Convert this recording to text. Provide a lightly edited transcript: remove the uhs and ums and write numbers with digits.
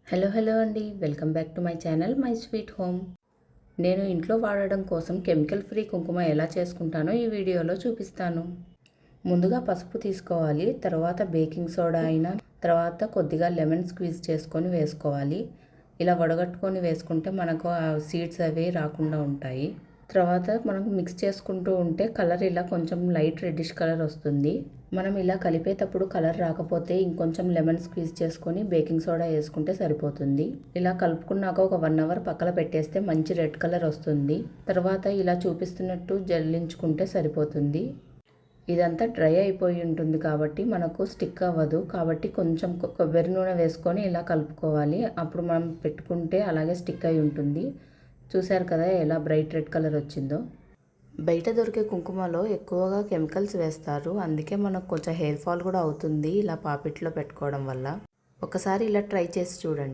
Hello అండి. Welcome back to my channel my sweet home. నేను ఇంట్లో వాడడం కోసం కెమికల్ ఫ్రీ కుంకుమ ఎలా చేసుకుంటానో ఈ వీడియోలో చూపిస్తాను. ముందుగా పసుపు తీసుకోవాలి. తర్వాత బేకింగ్ సోడా తర్వాత కొద్దిగా లెమన్ స్క్వీజ్ చేసుకొని వేసుకోవాలి. ఇలా వడగట్టుకొని వేసుకుంటే మనకు ఆ సీడ్స్ అవి రాకుండా ఉంటాయి. తర్వాత మనం మిక్స్ చేసుకుంటూ ఉంటే కలర్ ఇలా కొంచెం లైట్ రెడ్డిష్ కలర్ వస్తుంది. మనం ఇలా కలిపేటప్పుడు కలర్ రాకపోతే ఇంకొంచెం లెమన్ స్క్వీజ్ చేసుకొని బేకింగ్ సోడా వేసుకుంటే సరిపోతుంది. ఇలా కలుపుకున్నాక ఒక 1 అవర్ పక్కన పెట్టేస్తే మంచి రెడ్ కలర్ వస్తుంది. తర్వాత ఇలా చూపిస్తున్నట్టు జల్లించుకుంటే సరిపోతుంది. ఇదంతా డ్రై అయిపోయి ఉంటుంది కాబట్టి మనకు స్టిక్ అవ్వదు. కాబట్టి కొంచెం కొబ్బరి నూనె వేసుకొని ఇలా కలుపుకోవాలి. అప్పుడు మనం పెట్టుకుంటే అలాగే స్టిక్ అయి ఉంటుంది. చూశారు కదా ఎలా బ్రైట్ రెడ్ కలర్ వచ్చిందో. బయట దొరికే కుంకుమలో ఎక్కువగా కెమికల్స్ వేస్తారు. అందుకే మనకు కొంచెం హెయిర్ ఫాల్ కూడా అవుతుంది ఇలా పాపిట్లో పెట్టుకోవడం వల్ల. ఒకసారి ఇలా ట్రై చేసి చూడండి.